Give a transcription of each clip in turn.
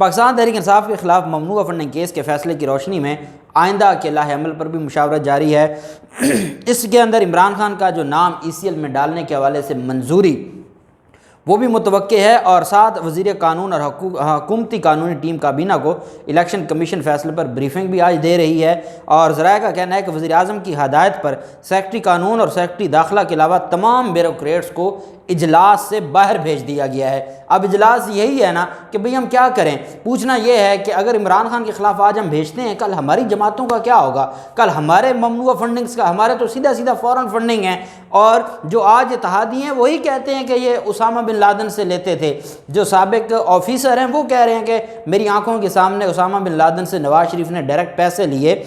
پاکستان تحریک انصاف کے خلاف ممنوعہ funding case کے فیصلے کی روشنی میں آئندہ کے لاہ عمل پر بھی مشاورت جاری ہے۔ اس کے اندر عمران خان کا جو نام ECL میں ڈالنے کے حوالے سے منظوری وہ بھی متوقع ہے، اور ساتھ وزیر قانون اور حکومتی قانونی ٹیم کابینہ کو الیکشن کمیشن فیصلے پر بریفنگ بھی آج دے رہی ہے، اور ذرائع کا کہنا ہے کہ وزیر اعظم کی ہدایت پر سیکرٹری قانون اور سیکرٹری داخلہ کے علاوہ تمام بیوروکریٹس کو اجلاس سے باہر بھیج دیا گیا ہے۔ اب اجلاس یہی ہے نا کہ بھئی ہم کیا کریں، پوچھنا یہ ہے کہ اگر عمران خان کے خلاف آج ہم بھیجتے ہیں، کل ہماری جماعتوں کا کیا ہوگا، کل ہمارے ممنوعہ فنڈنگز کا، ہمارے تو سیدھا فورن فنڈنگ ہے، اور جو آج اتحادی ہیں وہی کہتے ہیں کہ یہ اسامہ بن لادن سے لیتے تھے، جو سابق آفیسر ہیں وہ کہہ رہے ہیں کہ میری آنکھوں کے سامنے اسامہ بن لادن سے نواز شریف نے ڈائریکٹ پیسے لیے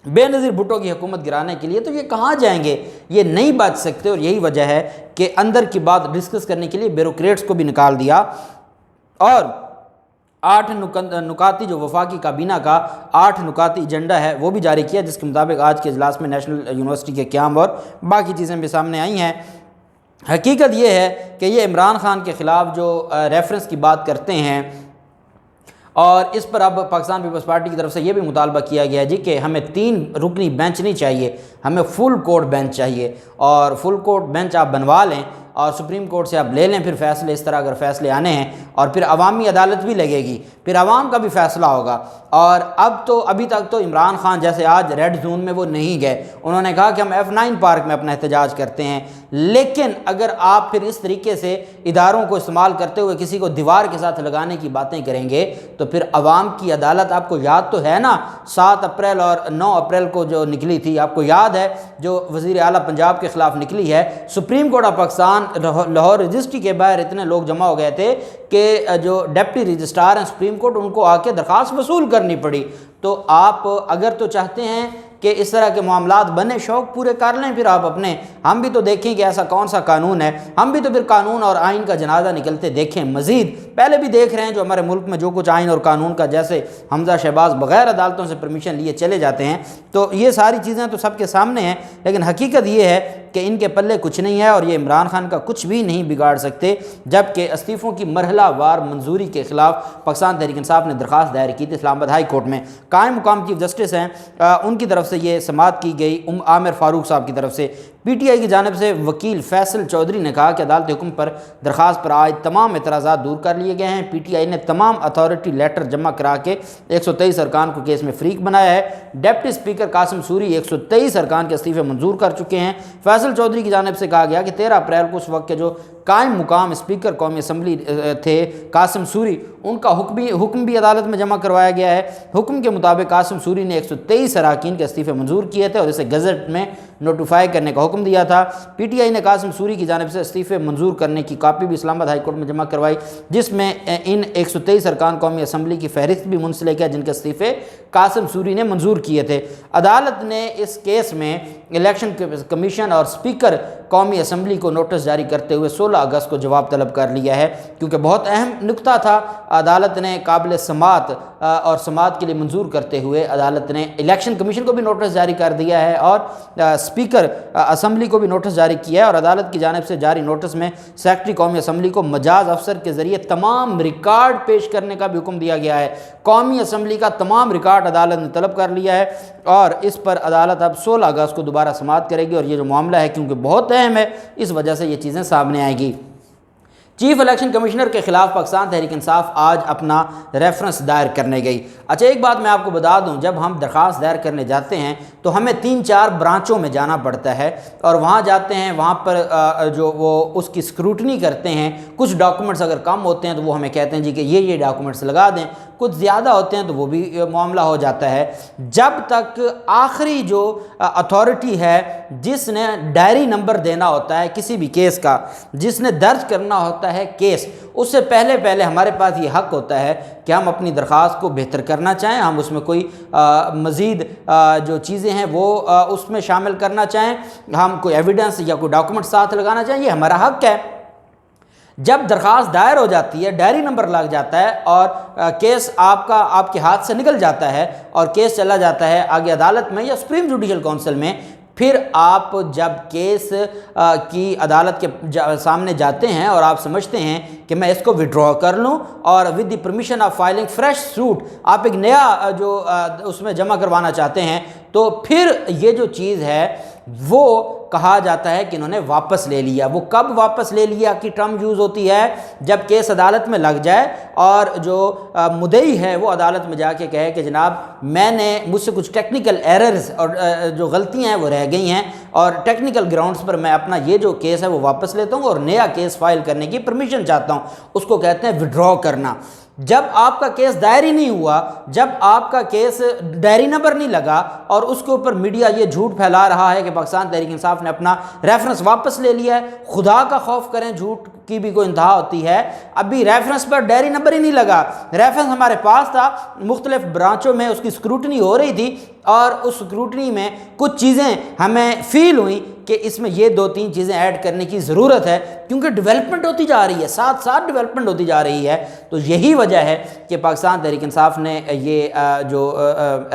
بے نظیر بھٹو کی حکومت گرانے کے لیے، تو یہ کہاں جائیں گے، یہ نہیں بچ سکتے، اور یہی وجہ ہے کہ اندر کی بات ڈسکس کرنے کے لیے بیوروکریٹس کو بھی نکال دیا، اور 8 نکاتی جو وفاقی کابینہ کا 8 نکاتی ایجنڈا ہے وہ بھی جاری کیا، جس کے مطابق آج کے اجلاس میں نیشنل یونیورسٹی کے قیام اور باقی چیزیں بھی سامنے آئی ہیں۔ حقیقت یہ ہے کہ یہ عمران خان کے خلاف جو ریفرنس کی بات کرتے ہیں، اور اس پر اب پاکستان پیپلز پارٹی کی طرف سے یہ بھی مطالبہ کیا گیا ہے جی کہ ہمیں 3 رکنی بینچ نہیں چاہیے، ہمیں فل کورٹ بینچ چاہیے، اور فل کورٹ بینچ آپ بنوا لیں اور سپریم کورٹ سے آپ لے لیں، پھر فیصلے اس طرح اگر فیصلے آنے ہیں، اور پھر عوامی عدالت بھی لگے گی، پھر عوام کا بھی فیصلہ ہوگا۔ اور ابھی تک تو عمران خان جیسے آج ریڈ زون میں وہ نہیں گئے، انہوں نے کہا کہ ہم F9 پارک میں اپنا احتجاج کرتے ہیں، لیکن اگر آپ پھر اس طریقے سے اداروں کو استعمال کرتے ہوئے کسی کو دیوار کے ساتھ لگانے کی باتیں کریں گے تو پھر عوام کی عدالت، آپ کو یاد تو ہے نا 7 اپریل اور 9 اپریل کو جو نکلی تھی، آپ کو یاد ہے جو وزیر اعلیٰ پنجاب کے خلاف نکلی ہے، supreme court of Pakistan Lahore registry کے باہر اتنے لوگ جمع ہو گئے تھے کہ جو ڈپٹی رجسٹرار ہیں سپریم کورٹ، ان کو آ کے درخواست وصول کرنی پڑی۔ تو آپ اگر تو چاہتے ہیں کہ اس طرح کے معاملات بنے، شوق پورے کر لیں پھر آپ اپنے، ہم بھی تو دیکھیں کہ ایسا کون سا قانون ہے، ہم بھی تو پھر قانون اور آئین کا جنازہ نکلتے دیکھیں، مزید پہلے بھی دیکھ رہے ہیں جو ہمارے ملک میں جو کچھ آئین اور قانون کا، جیسے حمزہ شہباز بغیر عدالتوں سے پرمیشن لیے چلے جاتے ہیں، تو یہ ساری چیزیں تو سب کے سامنے ہیں، لیکن حقیقت یہ ہے کہ ان کے پلے کچھ نہیں ہے، اور یہ عمران خان کا کچھ بھی نہیں بگاڑ سکتے، جبکہ استعفوں کی مرحلہ وار منظوری کے خلاف پاکستان تحریک انصاف نے درخواست دائر کی تھی اسلام آباد ہائی کورٹ میں۔ قائم مقام چیف جسٹس ہیں، ان کی طرف سے یہ سماعت کی گئی، عامر فاروق صاحب کی طرف سے۔ PTI کی جانب سے وکیل فیصل چودھری نے کہا کہ عدالت حکم پر درخواست پر آج تمام اعتراضات دور کر لیے گئے ہیں۔ PTI نے تمام اتھارٹی لیٹر جمع کرا کے 123 ارکان کو کیس میں فریق بنایا ہے۔ ڈپٹی اسپیکر قاسم سوری 123 ارکان کے استعفے منظور کر چکے ہیں۔ فیصل چودھری کی جانب سے کہا گیا کہ 13 اپریل کو اس وقت کے جو قائم مقام اسپیکر قومی اسمبلی تھے قاسم سوری، ان کا حکم بھی عدالت میں جمع کروایا گیا ہے۔ حکم کے مطابق قاسم سوری نے 123 اراکین کے استعفے منظور کیے تھے اور اسے گزٹ میں نوٹیفائی کرنے کا حکم دیا تھا۔ PTI نے قاسم سوری کی جانب سے استعفے منظور کرنے کی کاپی بھی اسلام آباد ہائی کورٹ میں جمع کروائی، جس میں ان 123 ارکان قومی اسمبلی کی فہرست بھی منسلک ہے جن کے استعفے قاسم سوری نے منظور کیے تھے۔ عدالت نے اس کیس میں الیکشن کمیشن اور اسپیکر قومی اسمبلی کو نوٹس جاری کرتے ہوئے 16 اگست کو جواب طلب کر لیا ہے، کیونکہ بہت اہم نکتہ تھا۔ عدالت نے قابل سماعت اور سماعت کے لیے منظور کرتے ہوئے عدالت نے الیکشن کمیشن کو بھی نوٹس جاری کر دیا ہے اور اسپیکر اسمبلی کو بھی نوٹس جاری کیا ہے، اور عدالت کی جانب سے جاری نوٹس میں سیکرٹری قومی اسمبلی کو مجاز افسر کے ذریعے تمام ریکارڈ پیش کرنے کا بھی حکم دیا گیا ہے۔ قومی اسمبلی کا تمام ریکارڈ عدالت نے طلب کر لیا ہے، اور اس پر عدالت اب 16 اگست کو دوبارہ سماعت کرے گی، اور یہ جو معاملہ ہے کیونکہ بہت اہم ہے اس وجہ سے یہ چیزیں سامنے آئیں گی۔ چیف الیکشن کمشنر کے خلاف پاکستان تحریک انصاف آج اپنا ریفرنس دائر کرنے گئی۔ اچھا ایک بات میں آپ کو بتا دوں، جب ہم درخواست دائر کرنے جاتے ہیں تو ہمیں 3-4 برانچوں میں جانا پڑتا ہے، اور وہاں جاتے ہیں، وہاں پر جو وہ اس کی اسکروٹنی کرتے ہیں۔ کچھ ڈاکومنٹس اگر کم ہوتے ہیں تو وہ ہمیں کہتے ہیں جی کہ یہ ڈاکومنٹس لگا دیں، کچھ زیادہ ہوتے ہیں تو وہ بھی معاملہ ہو جاتا ہے۔ جب تک آخری جو اتھارٹی ہے جس نے ڈائری نمبر دینا ہوتا ہے کسی بھی کیس کا، جس نے درج کرنا ہوتا ہے کیس، اس سے پہلے ہمارے پاس یہ حق ہوتا ہے کہ ہم اپنی درخواست کو بہتر کرنا چاہیں، ہم اس میں کوئی مزید جو چیزیں ہیں وہ اس میں شامل کرنا چاہیں، ہم کوئی ایویڈنس یا کوئی ڈاکومنٹ ساتھ لگانا چاہیں، یہ ہمارا حق ہے۔ جب درخواست دائر ہو جاتی ہے، ڈائری نمبر لگ جاتا ہے اور کیس آپ کے ہاتھ سے نکل جاتا ہے اور کیس چلا جاتا ہے آگے عدالت میں یا سپریم جوڈیشل کونسل میں، پھر آپ جب کیس کی عدالت کے سامنے جاتے ہیں اور آپ سمجھتے ہیں کہ میں اس کو وڈرا کر لوں اور with the permission of filing fresh suit آپ ایک نیا جو اس میں جمع کروانا چاہتے ہیں، تو پھر یہ جو چیز ہے وہ کہا جاتا ہے کہ انہوں نے واپس لے لیا۔ وہ کب واپس لے لیا کی ٹرم یوز ہوتی ہے؟ جب کیس عدالت میں لگ جائے اور جو مدعی ہے وہ عدالت میں جا کے کہے کہ جناب میں نے مجھ سے کچھ ٹیکنیکل ایررز اور جو غلطیاں ہیں وہ رہ گئی ہیں اور ٹیکنیکل گراؤنڈز پر میں اپنا یہ جو کیس ہے وہ واپس لیتا ہوں اور نیا کیس فائل کرنے کی پرمیشن چاہتا ہوں، اس کو کہتے ہیں وڈرا کرنا۔ جب آپ کا کیس دائر ہی نہیں ہوا، جب آپ کا کیس ڈائری نمبر نہیں لگا اور اس کے اوپر میڈیا یہ جھوٹ پھیلا رہا ہے کہ پاکستان تحریک انصاف نے اپنا ریفرنس واپس لے لیا ہے، خدا کا خوف کریں، جھوٹ کی بھی کوئی انتہا ہوتی ہے۔ ابھی ریفرنس پر ڈائری نمبر ہی نہیں لگا، ریفرنس ہمارے پاس تھا، مختلف برانچوں میں اس کی اسکروٹنی ہو رہی تھی اور اس اسکروٹنی میں کچھ چیزیں ہمیں فیل ہوئیں کہ اس میں یہ 2-3 چیزیں ایڈ کرنے کی ضرورت ہے، کیونکہ ڈیولپمنٹ ہوتی جا رہی ہے، ساتھ ساتھ ڈیولپمنٹ ہوتی جا رہی ہے۔ تو یہی وجہ ہے کہ پاکستان تحریک انصاف نے یہ جو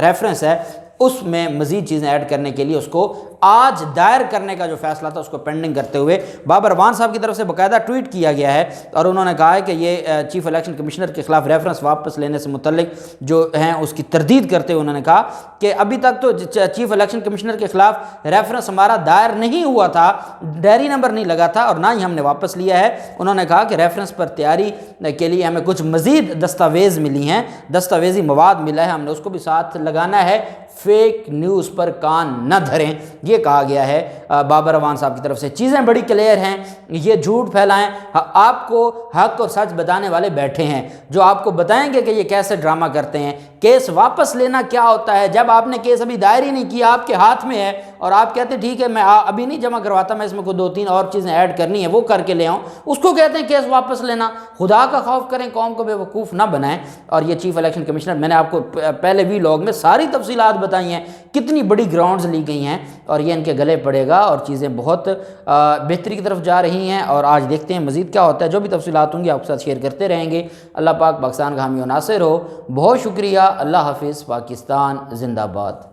ریفرنس ہے اس میں مزید چیزیں ایڈ کرنے کے لیے اس کو آج دائر کرنے کا جو فیصلہ تھا اس کو پینڈنگ کرتے ہوئے بابر اعوان صاحب کی طرف سے باقاعدہ ٹویٹ کیا گیا ہے اور انہوں نے کہا ہے کہ یہ چیف الیکشن کمشنر کے خلاف ریفرنس واپس لینے سے متعلق جو ہیں اس کی تردید کرتے ہوئے انہوں نے کہا کہ ابھی تک تو چیف الیکشن کمشنر کے خلاف ریفرنس ہمارا دائر نہیں ہوا تھا، ڈائری نمبر نہیں لگا تھا اور نہ ہی ہم نے واپس لیا ہے۔ انہوں نے کہا کہ ریفرنس پر تیاری کے لیے ہمیں کچھ مزید دستاویز ملی ہیں، دستاویزی مواد ملا ہے، ہم نے اس کو بھی ساتھ لگانا ہے، فیک نیوز پر کان نہ دھریں، یہ کہا گیا ہے بابر اعوان صاحب کی طرف سے۔ چیزیں بڑی کلیئر ہیں، یہ جھوٹ پھیلائیں، آپ کو حق اور سچ بتانے والے بیٹھے ہیں جو آپ کو بتائیں گے کہ یہ کیسے ڈرامہ کرتے ہیں۔ کیس واپس لینا کیا ہوتا ہے؟ جب آپ نے کیس ابھی دائر ہی نہیں کیا، آپ کے ہاتھ میں ہے اور آپ کہتے ہیں ٹھیک ہے میں ابھی نہیں جمع کرواتا، میں اس میں کوئی 2-3 اور چیزیں ایڈ کرنی ہے وہ کر کے لے آؤں، اس کو کہتے ہیں کیس واپس لینا۔ خدا کا خوف کریں، قوم کو بے وقوف نہ بنائیں۔ اور یہ چیف الیکشن کمشنر، میں نے آپ کو پہلے بھی لاگ میں ساری تفصیلات بتائی ہیں، کتنی بڑی گراؤنڈز لی گئی ہیں اور یہ ان کے گلے پڑے گا اور چیزیں بہت بہتری کی طرف جا رہی ہیں۔ اور آج دیکھتے ہیں مزید کیا ہوتا ہے، جو بھی تفصیلات ہوں گی آپ کے ساتھ شیئر کرتے رہیں گے۔ اللہ پاک پاکستان کا حامی و ناصر ہو۔ بہت شکریہ، اللہ حافظ، پاکستان زندہ باد۔